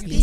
Here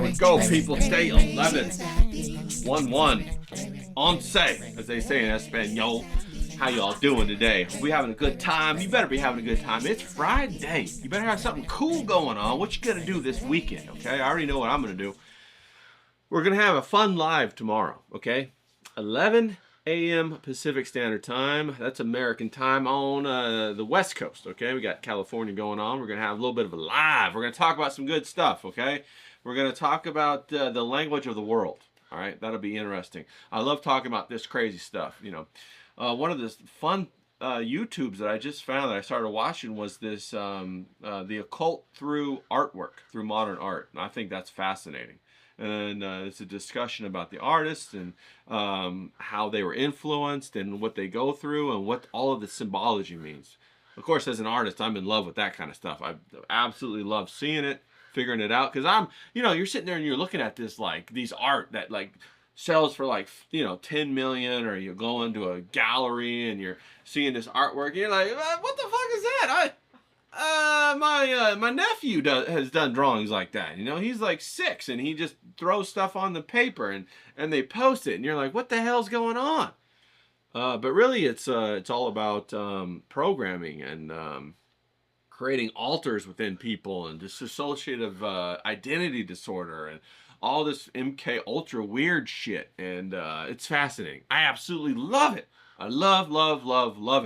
we go, people. Day 11. 1-1. Once, as they say in Espanol. How y'all doing today? We having a good time? You better be having a good time. It's Friday. You better have something cool going on. What you gonna do this weekend, okay? I already know what I'm gonna do. We're gonna have a fun live tomorrow, okay? 11 a.m. Pacific Standard Time. That's American time on the West Coast, okay? We got California going on. We're gonna have a little bit of a live. We're gonna talk about some good stuff, okay? We're gonna talk about the language of the world. All right, that'll be interesting. I love talking about this crazy stuff, you know. One of the fun YouTubes that I just found that I started watching was this, the occult through artwork, through modern art. And I think that's fascinating. And it's a discussion about the artists and how they were influenced and what they go through and what all of the symbology means. Of course, as an artist, I'm in love with that kind of stuff. I absolutely love seeing it, figuring it out. Because you're sitting there and you're looking at this, like, these art that, like, sells for like 10 million, or you go into a gallery and you're seeing this artwork and you're like, what the fuck is that? My nephew has done drawings like that. You know, he's like 6 and he just throws stuff on the paper and they post it and you're like, what the hell's going on? But really it's all about programming and creating alters within people and dissociative identity disorder and all this MK Ultra weird shit, and it's fascinating. I absolutely love it. I love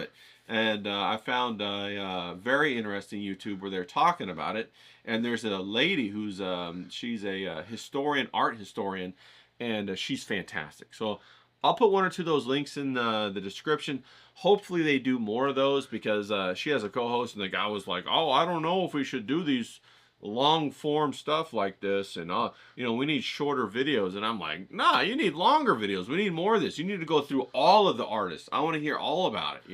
it. And I found a very interesting YouTube where they're talking about it. And there's a lady who's she's a historian, art historian, and she's fantastic. So I'll put 1 or 2 of those links in the description. Hopefully they do more of those, because she has a co-host, and the guy was like, "Oh, I don't know if we should do these long form stuff like this, and we need shorter videos." And I'm like, nah, you need longer videos. We need more of this. You need to go through all of the artists. I want to hear all about it,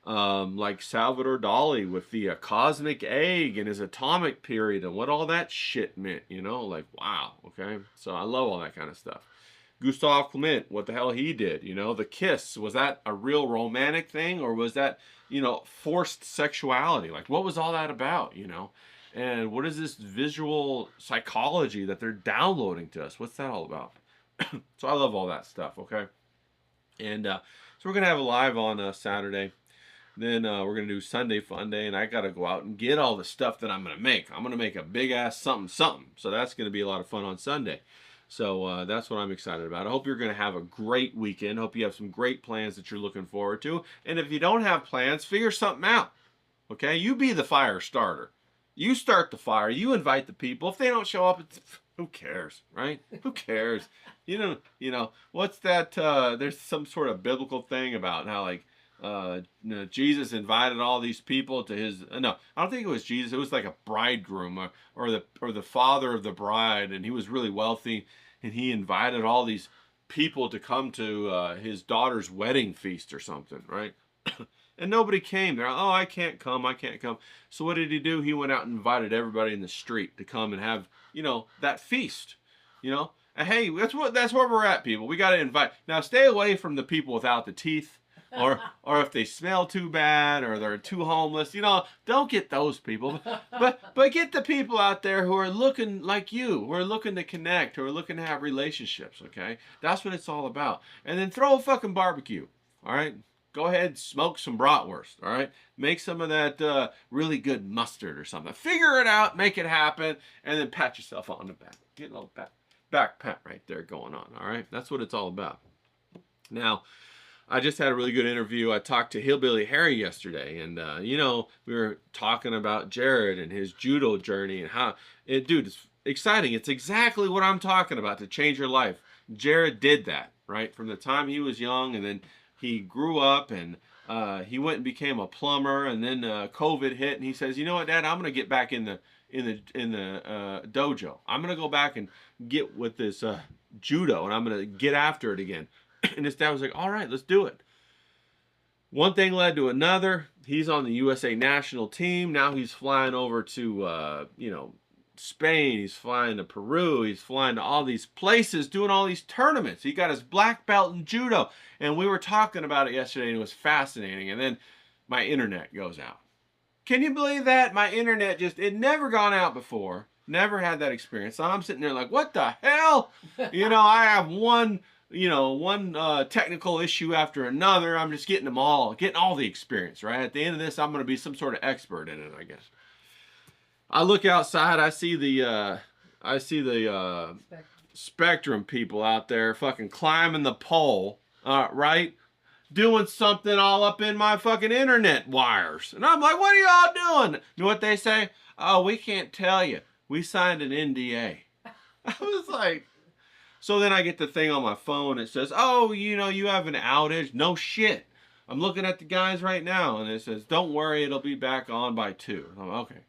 like Salvador Dali with the cosmic egg and his atomic period and what all that shit meant, like, wow. Okay, so I love all that kind of stuff. Gustav Klimt, what the hell he did, the kiss, was that a real romantic thing, or was that forced sexuality? Like, what was all that about? And what is this visual psychology that they're downloading to us? What's that all about? So I love all that stuff, okay? And so we're going to have a live on Saturday. Then we're going to do Sunday Fun Day, and I got to go out and get all the stuff that I'm going to make. I'm going to make a big-ass something. So that's going to be a lot of fun on Sunday. So that's what I'm excited about. I hope you're going to have a great weekend. Hope you have some great plans that you're looking forward to. And if you don't have plans, figure something out, okay? You be the fire starter. You start the fire. You invite the people. If they don't show up, who cares, right? Who cares? What's that? There's some sort of biblical thing about how, like, Jesus invited all these people to his. No, I don't think it was Jesus. It was like a bridegroom or the father of the bride, and he was really wealthy, and he invited all these people to come to his daughter's wedding feast or something, right? And nobody came. They're like, oh, I can't come. So what did he do? He went out and invited everybody in the street to come and have, that feast, And hey, that's where we're at, people. We got to invite. Now, stay away from the people without the teeth, or if they smell too bad, or they're too homeless. Don't get those people. But get the people out there who are looking like you, who are looking to connect, who are looking to have relationships, okay? That's what it's all about. And then throw a fucking barbecue, all right? Go ahead, smoke some bratwurst, all right? Make some of that really good mustard or something. Figure it out, make it happen, and then pat yourself on the back. Get a little back pat right there going on, all right? That's what it's all about. Now, I just had a really good interview. I talked to Hillbilly Harry yesterday, and you know, we were talking about Jared and his judo journey and how it, dude, it's exciting. It's exactly what I'm talking about to change your life. Jared did that, right? From the time he was young, and then he grew up, and he went and became a plumber, and then COVID hit, and he says, "You know what, Dad? I'm gonna get back in the dojo. I'm gonna go back and get with this judo, and I'm gonna get after it again." And his dad was like, "All right, let's do it." One thing led to another. He's on the USA national team. Now he's flying over to, you know, Spain. He's flying to Peru. He's flying to all these places, doing all these tournaments. He got his black belt in judo. And we were talking about it yesterday, and it was fascinating. And then my internet goes out. Can you believe that? My internet just, it never gone out before. Never had that experience. So I'm sitting there like, what the hell? You know, I have one technical issue after another. I'm just getting all the experience, right? At the end of this, I'm going to be some sort of expert in it, I guess. I look outside, I see the Spectrum people out there fucking climbing the pole, right? Doing something all up in my fucking internet wires. And I'm like, what are y'all doing? You know what they say? Oh, we can't tell you. We signed an NDA. I was like, so then I get the thing on my phone. It says, oh, you know, you have an outage. No shit. I'm looking at the guys right now, and it says, don't worry, it'll be back on by 2. I'm like, okay.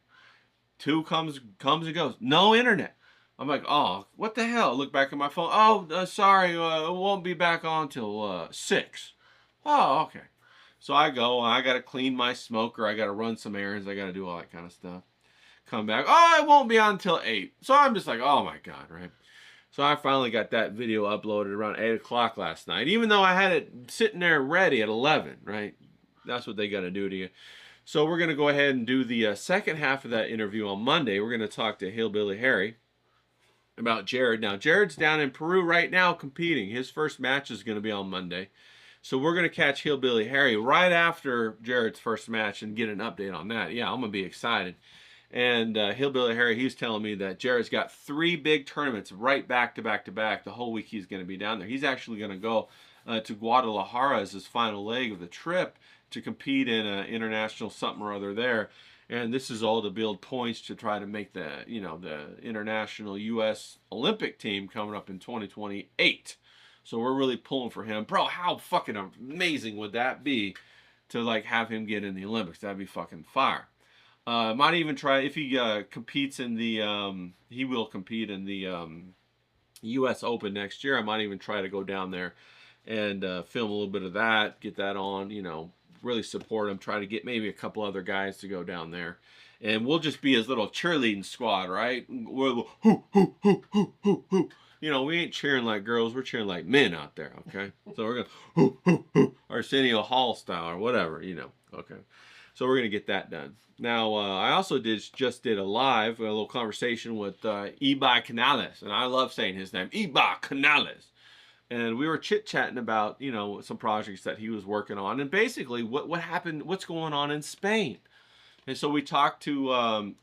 2 comes and goes. No internet. I'm like, oh, what the hell? I look back at my phone. Oh, sorry, it won't be back on till 6. Oh, okay. So I go, I got to clean my smoker. I got to run some errands. I got to do all that kind of stuff. Come back. Oh, it won't be on until 8. So I'm just like, oh my God, right? So I finally got that video uploaded around 8 o'clock last night, even though I had it sitting there ready at 11, right? That's what they got to do to you. So we're going to go ahead and do the second half of that interview on Monday. We're going to talk to Hillbilly Harry about Jared. Now, Jared's down in Peru right now competing. His first match is going to be on Monday. So we're going to catch Hillbilly Harry right after Jared's first match and get an update on that. Yeah, I'm going to be excited. And Hillbilly Harry, he's telling me that Jared's got 3 big tournaments right back to back to back. The whole week he's going to be down there. He's actually going to go to Guadalajara as his final leg of the trip to compete in an international something or other there. And this is all to build points to try to make the, you know, the international U.S. Olympic team coming up in 2028. So we're really pulling for him. Bro, how fucking amazing would that be to, like, have him get in the Olympics? That'd be fucking fire. Might even try, if he competes in the, he will compete in the U.S. Open next year. I might even try to go down there and film a little bit of that, get that on, you know, really support him, try to get maybe a couple other guys to go down there. And we'll just be his little cheerleading squad, right? We'll, hoo, hoo, hoo, hoo, hoo, hoo. You know, we ain't cheering like girls, we're cheering like men out there, okay? So we're going to, hoo, hoo, hoo, Arsenio Hall style or whatever, you know, okay? So we're going to get that done. Now, I also just did a little conversation with Ibai Canales, and I love saying his name, Ibai Canales. And we were chit-chatting about, you know, some projects that he was working on, and basically what happened, what's going on in Spain. And so we talked to,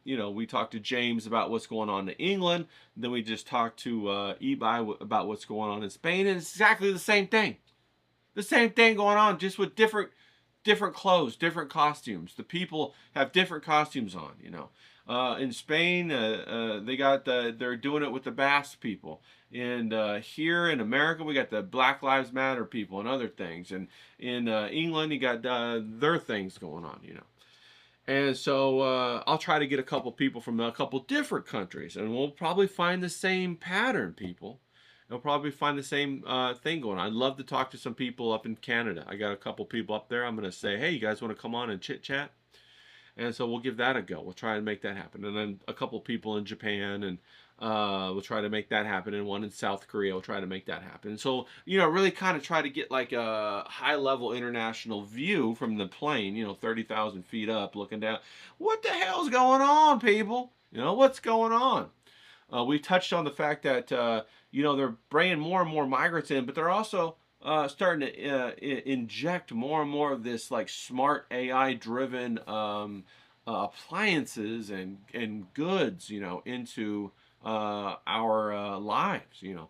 you know, we talked to James about what's going on in England. Then we just talked to Ibai about what's going on in Spain, and it's exactly the same thing. The same thing going on, just with different clothes, different costumes. The people have different costumes on, you know. In Spain, they're doing it with the Basque people. And here in America, we got the Black Lives Matter people and other things. And in England, you got their things going on, you know. And so I'll try to get a couple people from a couple different countries, and we'll probably find the same pattern, people. We'll probably find the same thing going on. I'd love to talk to some people up in Canada. I got a couple people up there. I'm going to say, hey, you guys want to come on and chit-chat? And so we'll give that a go. We'll try and make that happen. And then a couple people in Japan, and we'll try to make that happen. And one in South Korea, we'll try to make that happen. And so, you know, really kind of try to get like a high-level international view from the plane, you know, 30,000 feet up, looking down. What the hell's going on, people? You know, what's going on? We touched on the fact that, you know, they're bringing more and more migrants in, but they're also starting to inject more and more of this like smart AI-driven appliances and goods, you know, into our lives, you know.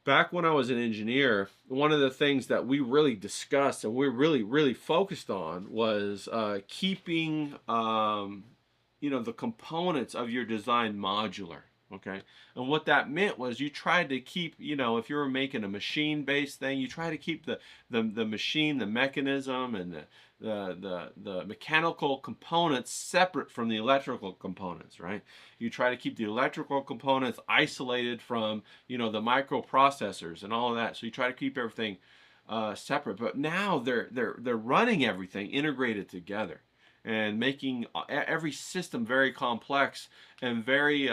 Back when I was an engineer, one of the things that we really discussed and we really focused on was keeping, the components of your design modular. Okay, and what that meant was you tried to keep, if you were making a machine-based thing, you try to keep the machine, the mechanism, and the mechanical components separate from the electrical components, right? You try to keep the electrical components isolated from, the microprocessors and all of that. So you try to keep everything separate. But now they're running everything integrated together and making every system very complex and very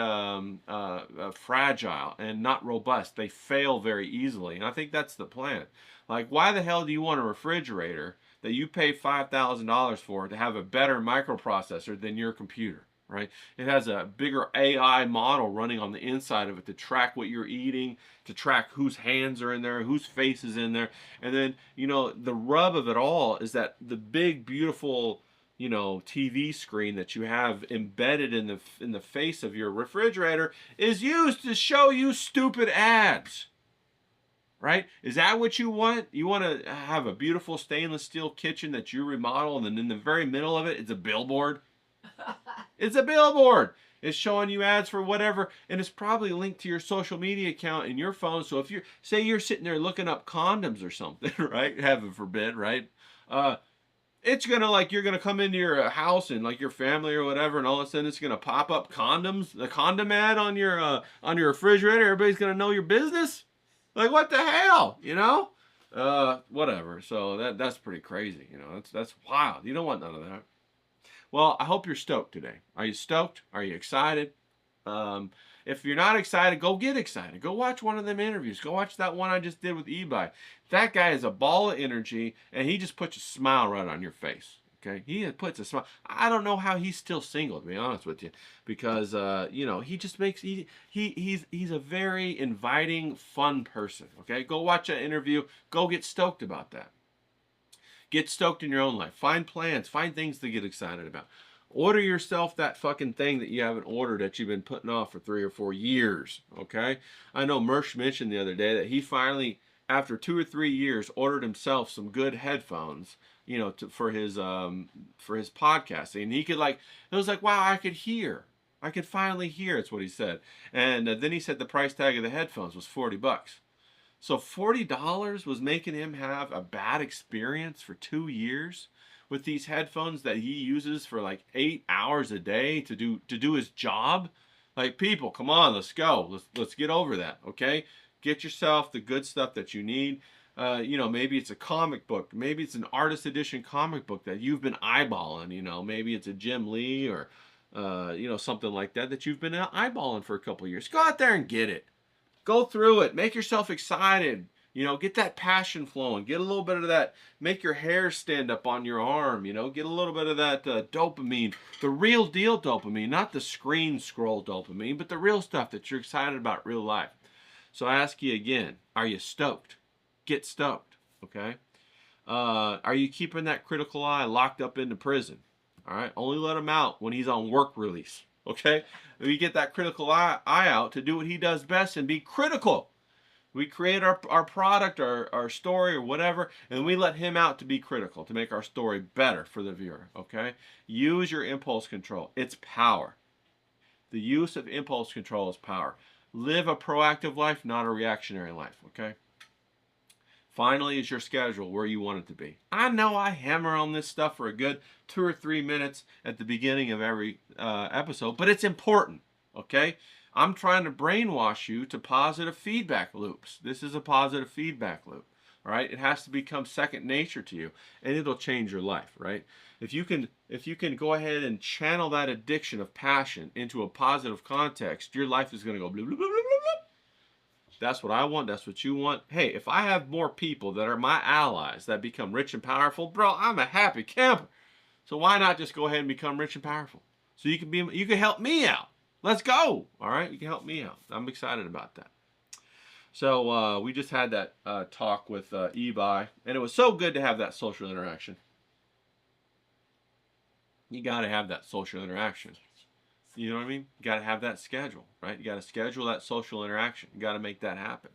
fragile and not robust. They fail very easily, and I think that's the plan. Like, why the hell do you want a refrigerator that you pay $5,000 for to have a better microprocessor than your computer? Right? It has a bigger AI model running on the inside of it to track what you're eating, to track whose hands are in there, whose face is in there. And then, the rub of it all is that the big, beautiful, TV screen that you have embedded in the face of your refrigerator is used to show you stupid ads. Right? Is that what you want? You want to have a beautiful stainless steel kitchen that you remodel, and then in the very middle of it, it's a billboard? It's a billboard. It's showing you ads for whatever, and it's probably linked to your social media account in your phone. So if you're sitting there looking up condoms or something, right? Heaven forbid, right? It's gonna, like, you're gonna come into your house and like your family or whatever, and all of a sudden it's gonna pop up condoms, the condom ad on your refrigerator. Everybody's gonna know your business. Like, what the hell, Whatever. So that's pretty crazy, That's wild. You don't want none of that. Well, I hope you're stoked today. Are you stoked? Are you excited? If you're not excited, go get excited. Go watch one of them interviews. Go watch that one I just did with Ebi. That guy is a ball of energy, and he just puts a smile right on your face. Okay, he puts a smile. I don't know how he's still single, to be honest with you, because he just makes he's a very inviting, fun person. Okay, go watch that interview. Go get stoked about that. Get stoked in your own life. Find plans. Find things to get excited about. Order yourself that fucking thing that you haven't ordered that you've been putting off for 3 or 4 years, okay? I know Mersh mentioned the other day that he finally, after 2 or 3 years, ordered himself some good headphones, for his podcasting. And he could, it was like, wow, I could hear. I could finally hear, it's what he said. And then he said the price tag of the headphones was $40. So $40 was making him have a bad experience for 2 years with these headphones that he uses for like 8 hours a day to do his job. Like, people, come on, let's go. Let's get over that, okay? Get yourself the good stuff that you need. Maybe it's a comic book. Maybe it's an artist edition comic book that you've been eyeballing. Maybe it's a Jim Lee or something like that you've been eyeballing for a couple of years. Go out there and get it. Go through it. Make yourself excited. Get that passion flowing. Get a little bit of that. Make your hair stand up on your arm. Get a little bit of that dopamine. The real deal dopamine, not the screen scroll dopamine, but the real stuff that you're excited about, real life. So I ask you again, are you stoked? Get stoked, okay? Are you keeping that critical eye locked up into prison? All right, only let him out when he's on work release, okay? We get that critical eye out to do what he does best and be critical. We create our product, our story, or whatever, and we let him out to be critical, to make our story better for the viewer, okay? Use your impulse control. It's power. The use of impulse control is power. Live a proactive life, not a reactionary life, okay? Finally, is your schedule where you want it to be. I know I hammer on this stuff for a good 2 or 3 minutes at the beginning of every episode, but it's important, okay? I'm trying to brainwash you to positive feedback loops. This is a positive feedback loop, all right? It has to become second nature to you, and it'll change your life, right? If you can go ahead and channel that addiction of passion into a positive context, your life is going to go blah, blah, blah, blah, blah. That's what I want. That's what you want. Hey, if I have more people that are my allies that become rich and powerful, bro, I'm a happy camper. So why not just go ahead and become rich and powerful? So you can help me out. Let's go. All right, you can help me out. I'm excited about that. So we just had that talk with Ebi, and it was so good to have that social interaction. You got to have that social interaction. You know what I mean? You got to have that schedule, right? You got to schedule that social interaction. You got to make that happen.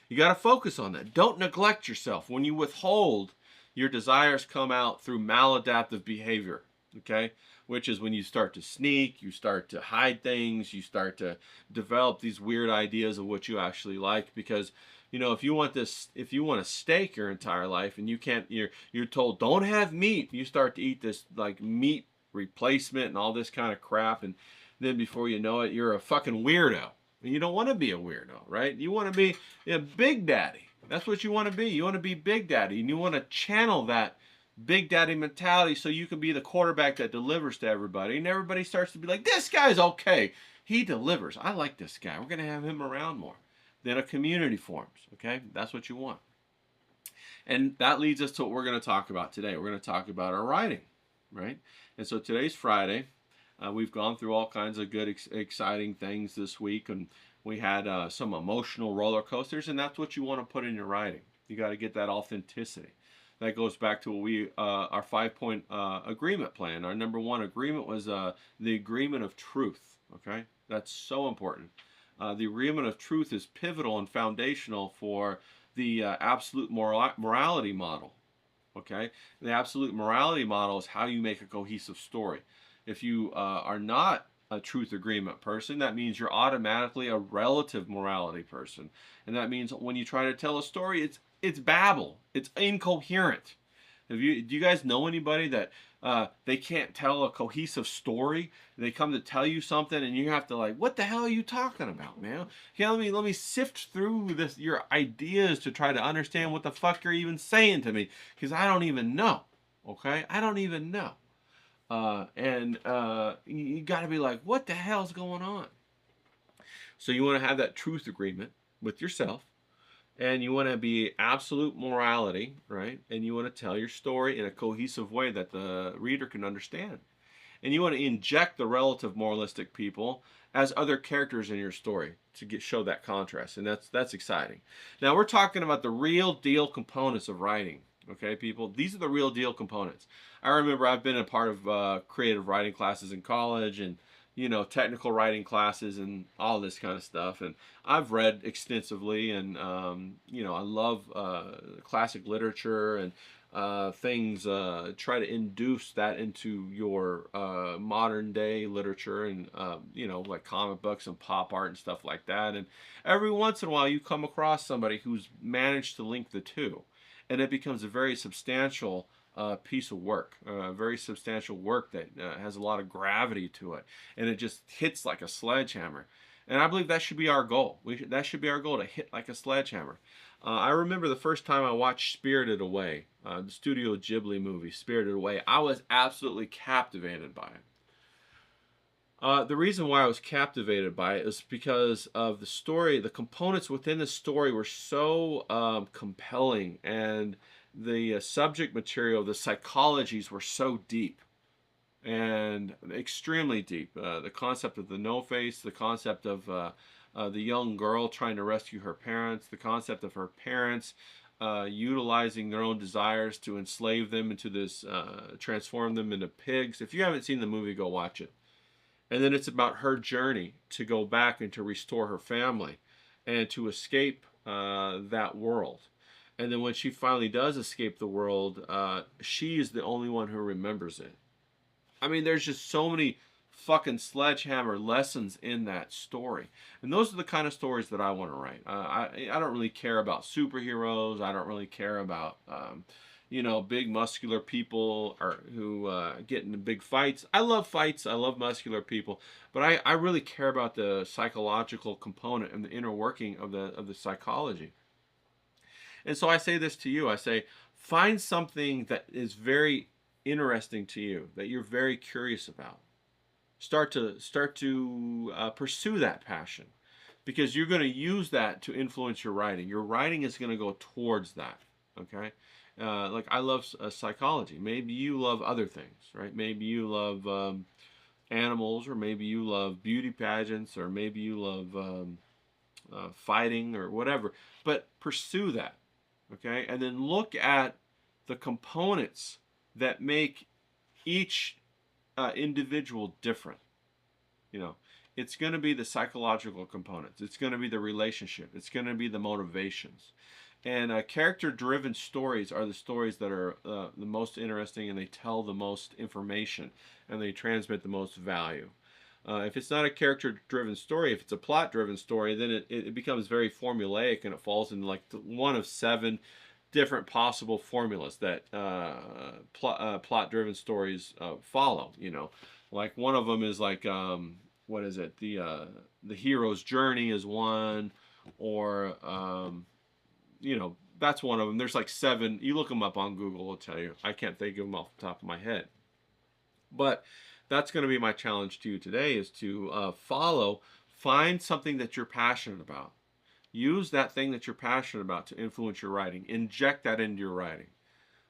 You got to focus on that. Don't neglect yourself. When you withhold, your desires come out through maladaptive behavior, okay? Which is when you start to sneak, you start to hide things, you start to develop these weird ideas of what you actually like. Because, you know, if you want a steak your entire life and you can't, you're told don't have meat, you start to eat this like meat replacement and all this kind of crap, and then before you know it, you're a fucking weirdo. And you don't want to be a weirdo, right? You want to be a big daddy. That's what you want to be. You want to be big daddy, and you want to channel that big daddy mentality so you can be the quarterback that delivers to everybody, and everybody starts to be like, this guy's okay. He delivers. I like this guy. We're going to have him around more. Then a community forms, okay? That's what you want. And that leads us to what we're going to talk about today. We're going to talk about our writing, right? And so today's Friday. We've gone through all kinds of good, exciting things this week, and we had some emotional roller coasters, and that's what you want to put in your writing. You got to get that authenticity. That goes back to what our 5-point agreement plan. Our number one agreement was the agreement of truth. Okay, that's so important. The agreement of truth is pivotal and foundational for the absolute morality model. Okay, the absolute morality model is how you make a cohesive story. If you are not a truth agreement person, that means you're automatically a relative morality person. And that means when you try to tell a story, it's babble. It's incoherent. Do you guys know anybody that they can't tell a cohesive story? They come to tell you something and you have to like, what the hell are you talking about, man? Okay, let me sift through your ideas to try to understand what the fuck you're even saying to me, because I don't even know. Okay? I don't even know. You got to be like, what the hell's going on? So you want to have that truth agreement with yourself, and you want to be absolute morality, right? And you want to tell your story in a cohesive way that the reader can understand. And you want to inject the relative moralistic people as other characters in your story to show that contrast, and that's exciting. Now we're talking about the real deal components of writing. Okay, people, these are the real deal components. I remember I've been a part of creative writing classes in college, and technical writing classes and all this kind of stuff. And I've read extensively, and I love classic literature and things. Try to induce that into your modern day literature, and like comic books and pop art and stuff like that. And every once in a while, you come across somebody who's managed to link the two. And it becomes a very substantial piece of work, very substantial work that has a lot of gravity to it. And it just hits like a sledgehammer. And I believe that should be our goal. That should be our goal, to hit like a sledgehammer. I remember the first time I watched Spirited Away, the Studio Ghibli movie, Spirited Away. I was absolutely captivated by it. The reason why I was captivated by it is because of the story. The components within the story were so compelling, and the subject material, the psychologies were so deep and extremely deep. The concept of the no-face, the concept of the young girl trying to rescue her parents, the concept of her parents utilizing their own desires to enslave them into this, transform them into pigs. If you haven't seen the movie, go watch it. And then it's about her journey to go back and to restore her family and to escape that world. And then when she finally does escape the world, she is the only one who remembers it. I mean, there's just so many fucking sledgehammer lessons in that story. And those are the kind of stories that I want to write. I don't really care about superheroes. I don't really care about big muscular people who get into big fights. I love fights. I love muscular people, but I really care about the psychological component and the inner working of the psychology. And so I say this to you. I say, find something that is very interesting to you, that you're very curious about. Start to pursue that passion, because you're going to use that to influence your writing. Your writing is going to go towards that. Okay. Like I love psychology. Maybe you love other things, right? Maybe you love animals, or maybe you love beauty pageants, or maybe you love fighting or whatever. But pursue that, okay? And then look at the components that make each individual different. it's going to be the psychological components. It's going to be the relationship. It's going to be the motivations. And character-driven stories are the stories that are the most interesting, and they tell the most information, and they transmit the most value. If it's not a character-driven story, if it's a plot-driven story, then it becomes very formulaic, and it falls into like one of 7 different possible formulas that plot-driven stories follow. You know, like one of them is like what is it? The hero's journey is one, or you know, that's one of them. There's like 7. You look them up on Google, it'll tell you. I can't think of them off the top of my head. But that's going to be my challenge to you today, is to find something that you're passionate about. Use that thing that you're passionate about to influence your writing. Inject that into your writing.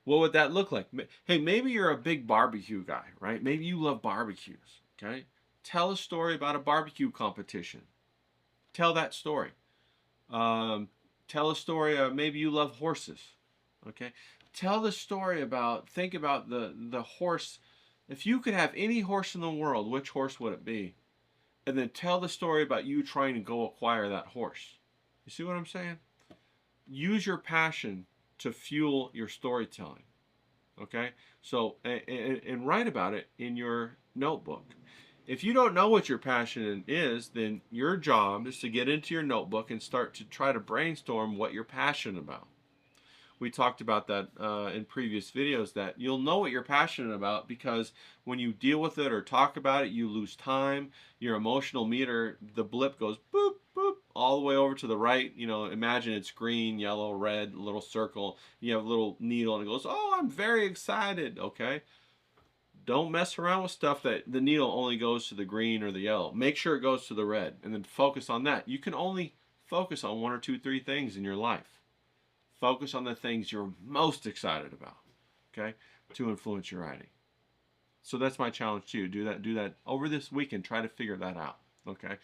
What would that look like? Hey, maybe you're a big barbecue guy, right? Maybe you love barbecues, okay? Tell a story about a barbecue competition. Tell that story. Tell a story, maybe you love horses, okay? Tell the story about, think about the horse. If you could have any horse in the world, which horse would it be? And then tell the story about you trying to go acquire that horse. You see what I'm saying? Use your passion to fuel your storytelling, okay? So, and write about it in your notebook. If you don't know what your passion is, then your job is to get into your notebook and start to try to brainstorm what you're passionate about. We talked about that in previous videos, that you'll know what you're passionate about because when you deal with it or talk about it, you lose time. Your emotional meter, the blip goes boop, boop, all the way over to the right. You know, imagine it's green, yellow, red, little circle. You have a little needle and it goes, oh, I'm very excited, okay? Don't mess around with stuff that the needle only goes to the green or the yellow. Make sure it goes to the red and then focus on that. You can only focus on 1 or 2, 3 things in your life. Focus on the things you're most excited about, okay, to influence your writing. So that's my challenge to you. Do that over this weekend. Try to figure that out, okay?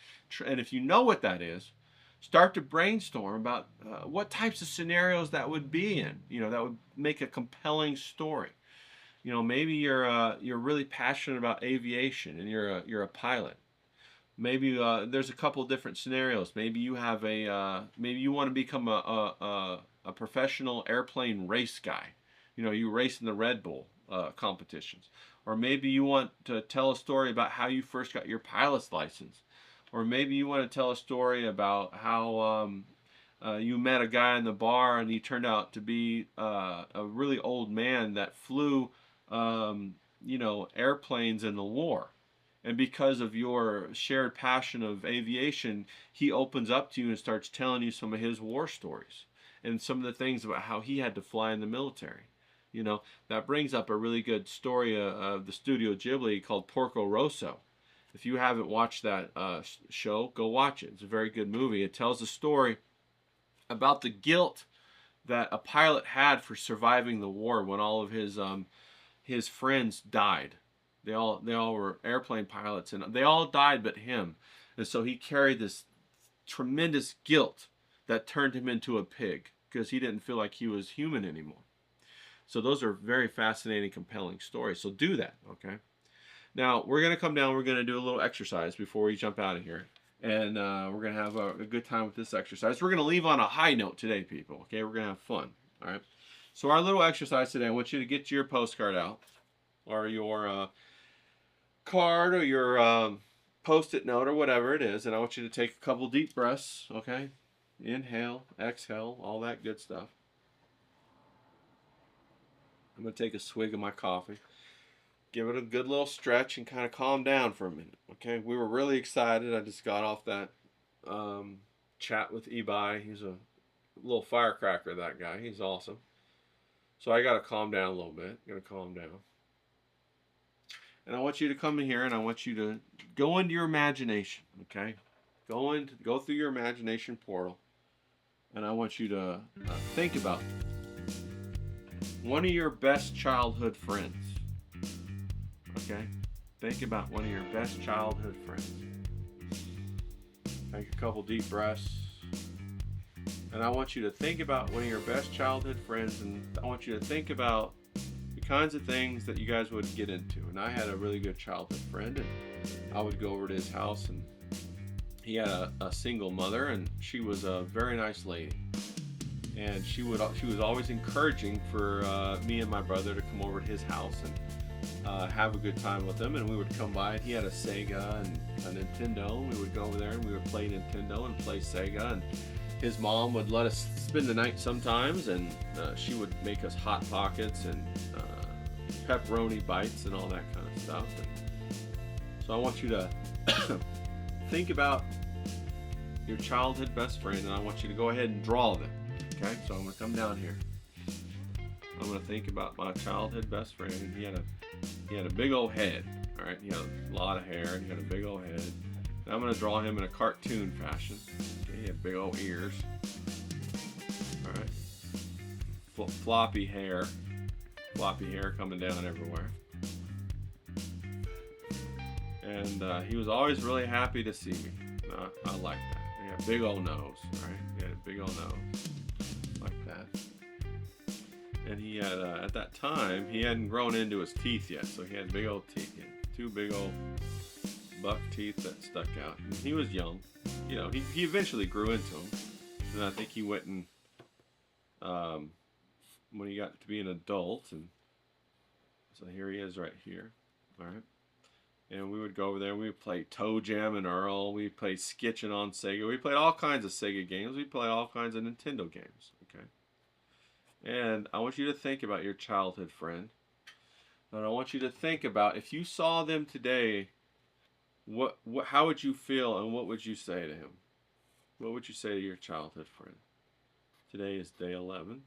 And if you know what that is, start to brainstorm about what types of scenarios that would be in. You know, that would make a compelling story. You know, maybe you're really passionate about aviation and you're a pilot. Maybe there's a couple different scenarios. Maybe you have maybe you want to become a professional airplane race guy. You know, you race in the Red Bull competitions. Or maybe you want to tell a story about how you first got your pilot's license. Or maybe you want to tell a story about how you met a guy in the bar and he turned out to be a really old man that flew you know, airplanes in the war. And because of your shared passion of aviation, he opens up to you and starts telling you some of his war stories and some of the things about how he had to fly in the military. You know, that brings up a really good story of the Studio Ghibli called Porco Rosso. If you haven't watched that show, go watch it. It's a very good movie. It tells a story about the guilt that a pilot had for surviving the war when all of his friends died. They all were airplane pilots, and they all died but him. And so he carried this tremendous guilt that turned him into a pig because he didn't feel like he was human anymore. So those are very fascinating, compelling stories. So do that, okay? Now, we're going to come down. We're going to do a little exercise before we jump out of here. And we're going to have a good time with this exercise. We're going to leave on a high note today, people, okay? We're going to have fun, all right? So our little exercise today, I want you to get your postcard out or your card or your Post-it note or whatever it is, and I want you to take a couple deep breaths, okay? Inhale, exhale, all that good stuff. I'm going to take a swig of my coffee. Give it a good little stretch and kind of calm down for a minute, okay? We were really excited. I just got off that chat with Ibai. He's a little firecracker, that guy. He's awesome. So I got to calm down a little bit. Got to calm down. And I want you to come in here and I want you to go into your imagination, okay? Go through your imagination portal. And I want you to think about one of your best childhood friends. Okay? Think about one of your best childhood friends. Take a couple deep breaths. And I want you to think about one of your best childhood friends, and I want you to think about the kinds of things that you guys would get into. And I had a really good childhood friend, and I would go over to his house and he had a single mother, and she was a very nice lady. And she was always encouraging for me and my brother to come over to his house and have a good time with him. And we would come by, and he had a Sega and a Nintendo. And we would go over there and we would play Nintendo and play Sega. And his mom would let us spend the night sometimes, and she would make us Hot Pockets and pepperoni bites and all that kind of stuff. And so I want you to think about your childhood best friend, and I want you to go ahead and draw them. Okay, so I'm going to come down here. I'm going to think about my childhood best friend, and he had a big old head. All right, he had a lot of hair, and he had a big old head. And I'm going to draw him in a cartoon fashion. Okay, he had big old ears. All right, floppy hair coming down everywhere. And he was always really happy to see me. I like that. He had a big old nose. All right, he had a big old nose. Like that. And he had at that time he hadn't grown into his teeth yet, so he had big old teeth. He had two big old buck teeth that stuck out. And he was young, you know. He eventually grew into them, and I think he went and when he got to be an adult, and so here he is right here. All right. And we would go over there and we would play Toe Jam and Earl. We played Sketching on Sega. We played all kinds of Sega games. We played all kinds of Nintendo games. Okay. And I want you to think about your childhood friend. And I want you to think about, if you saw them today, how would you feel, and what would you say to him? What would you say to your childhood friend? Today is day 11.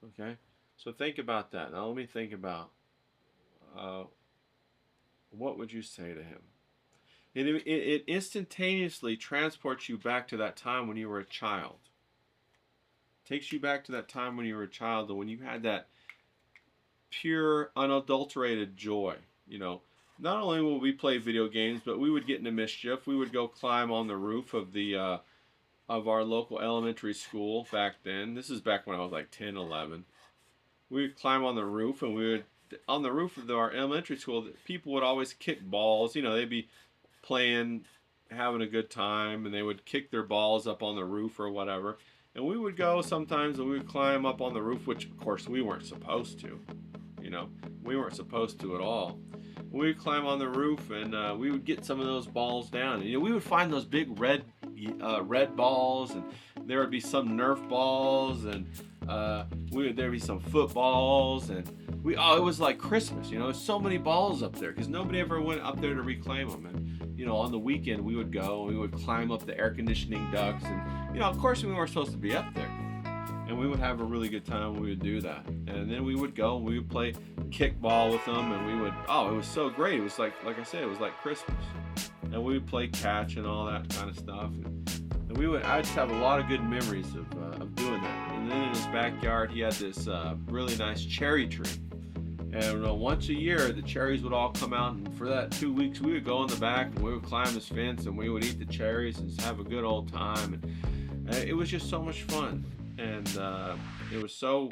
Okay. So think about that. Now let me think about what would you say to him? It instantaneously transports you back to that time when you were a child. Takes you back to that time when you were a child, and when you had that pure, unadulterated joy. You know, not only would we play video games, but we would get into mischief. We would go climb on the roof of the of our local elementary school back then. This is back when I was like 10, 11. We would climb on the roof, and we would, on the roof of our elementary school, people would always kick balls. You know, they'd be playing, having a good time, and they would kick their balls up on the roof or whatever. And we would go sometimes, and we would climb up on the roof, which of course we weren't supposed to. You know, we weren't supposed to at all. We would climb on the roof, and we would get some of those balls down. And, you know, we would find those big red balls, and there would be some Nerf balls, and there'd be some footballs, and it was like Christmas. You know, there's so many balls up there because nobody ever went up there to reclaim them. And you know, on the weekend we would go and we would climb up the air conditioning ducts, and you know, of course we weren't supposed to be up there. And we would have a really good time when we would do that. And then we would go and we would play kickball with them, and we would, it was so great. It was like I said, it was like Christmas. And we would play catch and all that kind of stuff. And I just have a lot of good memories of doing that. And then in his backyard, he had this really nice cherry tree. And once a year, the cherries would all come out, and for that 2 weeks, we would go in the back and we would climb his fence and we would eat the cherries and just have a good old time. And it was just so much fun. And it was so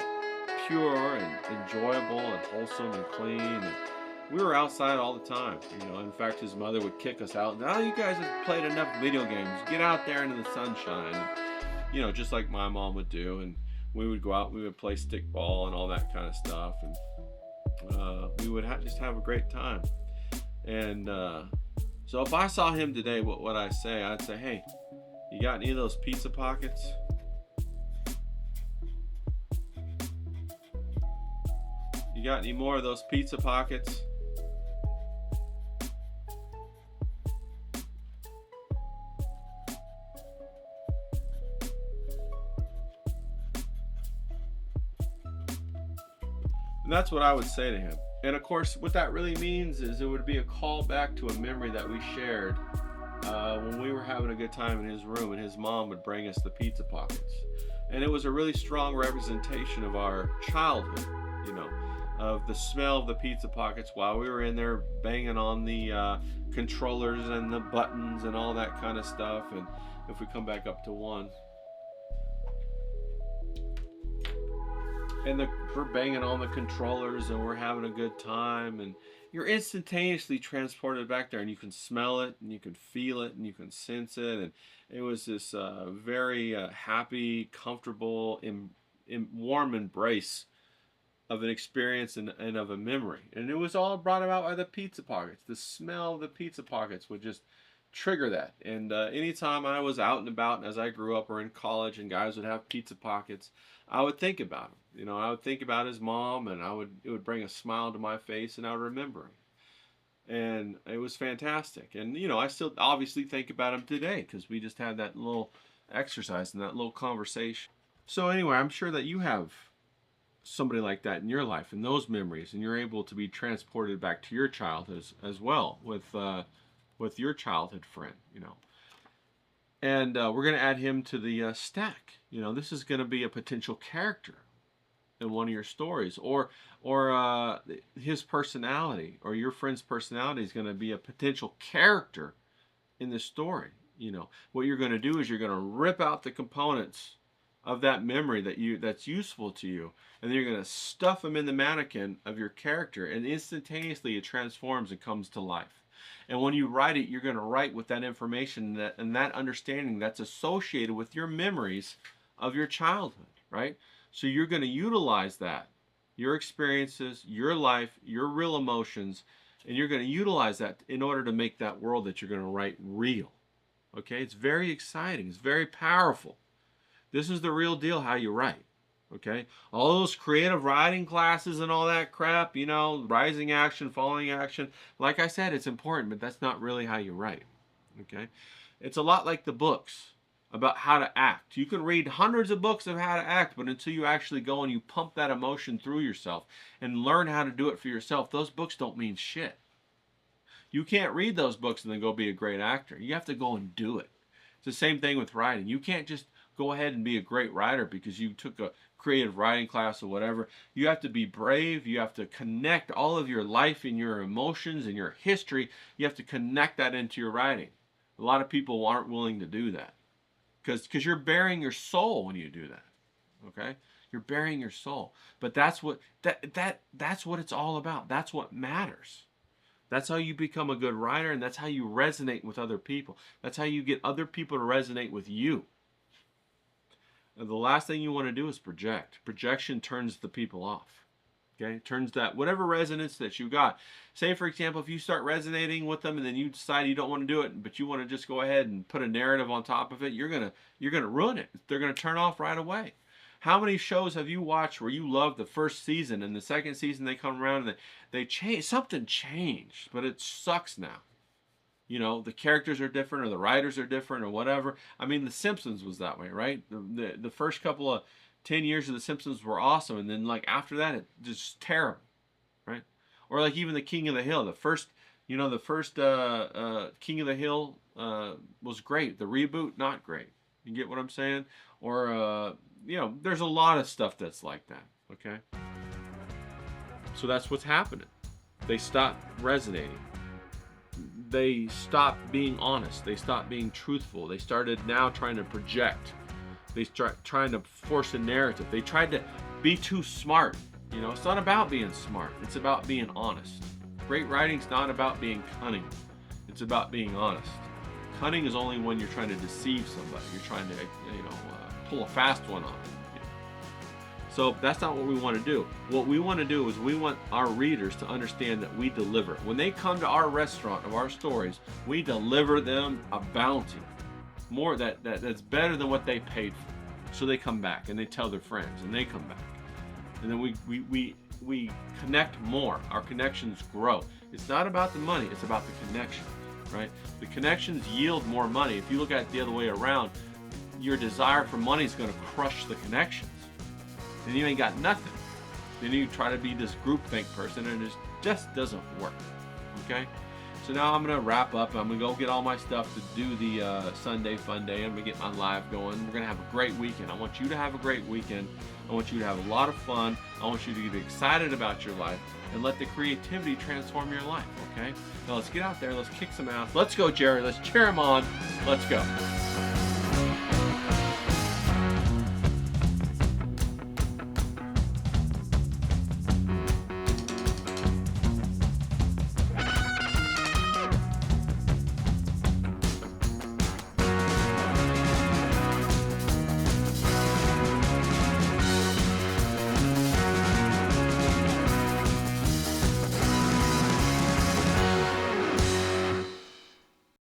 pure and enjoyable and wholesome and clean. And we were outside all the time. You know, in fact, his mother would kick us out. Now you guys have played enough video games. Get out there into the sunshine. And, you know, just like my mom would do. And we would go out. We would play stickball and all that kind of stuff. And we would just have a great time. And so if I saw him today, what would I say? I'd say, hey, you got any of those pizza pockets? You got any more of those pizza pockets? And that's what I would say to him. And of course, what that really means is it would be a call back to a memory that we shared when we were having a good time in his room, and his mom would bring us the pizza pockets. And it was a really strong representation of our childhood, you know, of the smell of the pizza pockets while we were in there banging on the controllers and the buttons and all that kind of stuff. And if we come back up to 1. and we're banging on the controllers and we're having a good time, and you're instantaneously transported back there, and you can smell it and you can feel it and you can sense it. And it was this very happy, comfortable, warm embrace of an experience and of a memory. And it was all brought about by the pizza pockets. The smell of the pizza pockets would just trigger that. And anytime I was out and about, and as I grew up or in college and guys would have pizza pockets, I would think about him. You know, I would think about his mom, and it would bring a smile to my face, and I would remember him. And it was fantastic. And you know, I still obviously think about him today because we just had that little exercise and that little conversation. So anyway, I'm sure that you have somebody like that in your life and those memories, and you're able to be transported back to your childhood as well with your childhood friend, you know. And we're going to add him to the stack. You know, this is going to be a potential character in one of your stories, or his personality or your friend's personality is going to be a potential character in the story. You know, what you're going to do is you're going to rip out the components of that memory that's useful to you, and then you're going to stuff them in the mannequin of your character, and instantaneously it transforms and comes to life. And when you write it, you're going to write with that information and that understanding that's associated with your memories of your childhood, right? So you're going to utilize that, your experiences, your life, your real emotions, and you're going to utilize that in order to make that world that you're going to write real. Okay? It's very exciting. It's very powerful. This is the real deal, how you write. Okay? All those creative writing classes and all that crap, you know, rising action, falling action, like I said, it's important, but that's not really how you write. Okay? It's a lot like the books about how to act. You can read hundreds of books of how to act, but until you actually go and you pump that emotion through yourself and learn how to do it for yourself, those books don't mean shit. You can't read those books and then go be a great actor. You have to go and do it. It's the same thing with writing. You can't just go ahead and be a great writer because you took a creative writing class or whatever. You have to be brave. You have to connect all of your life and your emotions and your history. You have to connect that into your writing. A lot of people aren't willing to do that because you're bearing your soul when you do that. Okay? You're bearing your soul. But that's what that's what it's all about. That's what matters. That's how you become a good writer, and that's how you resonate with other people. That's how you get other people to resonate with you. And the last thing you want to do is project. Projection turns the people off. Okay? Turns that whatever resonance that you got. Say, for example, if you start resonating with them and then you decide you don't want to do it, but you want to just go ahead and put a narrative on top of it, you're gonna ruin it. They're gonna turn off right away. How many shows have you watched where you loved the first season and the second season they come around and they change, something changed, but it sucks now? You know, the characters are different or the writers are different or whatever. I mean, The Simpsons was that way, right? The first couple of 10 years of The Simpsons were awesome, and then like after that, it just terrible, right? Or like even the King of the Hill. The first King of the Hill was great. The reboot, not great. You get what I'm saying? Or you know, there's a lot of stuff that's like that. Okay. So that's what's happening. They stopped resonating. They stopped being honest. They stopped being truthful. They started now trying to project. They start trying to force a narrative. They tried to be too smart. You know, it's not about being smart. It's about being honest. Great writing's not about being cunning. It's about being honest. Cunning is only when you're trying to deceive somebody. You're trying to, you know, pull a fast one on them. You know? So that's not what we want to do. What we want to do is we want our readers to understand that we deliver. When they come to our restaurant of our stories, we deliver them a bounty. More that's better than what they paid for. So they come back and they tell their friends and they come back. And then we connect more. Our connections grow. It's not about the money, it's about the connection, right? The connections yield more money. If you look at it the other way around, your desire for money is going to crush the connections. Then you ain't got nothing. Then you try to be this groupthink person and it just doesn't work. Okay? So now I'm going to wrap up. I'm going to go get all my stuff to do the Sunday Fun Day. I'm going to get my live going. We're going to have a great weekend. I want you to have a great weekend. I want you to have a lot of fun. I want you to get excited about your life and let the creativity transform your life. Okay? Now let's get out there. Let's kick some ass. Let's go, Jerry. Let's cheer him on. Let's go.